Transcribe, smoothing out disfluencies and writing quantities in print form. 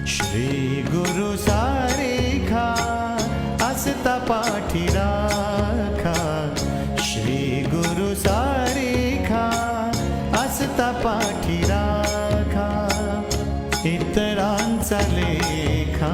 श्री गुरु सारेखा असता पाठी राखा, श्री गुरु सारेखा असता पाठी राखा, इतरांचा लेखा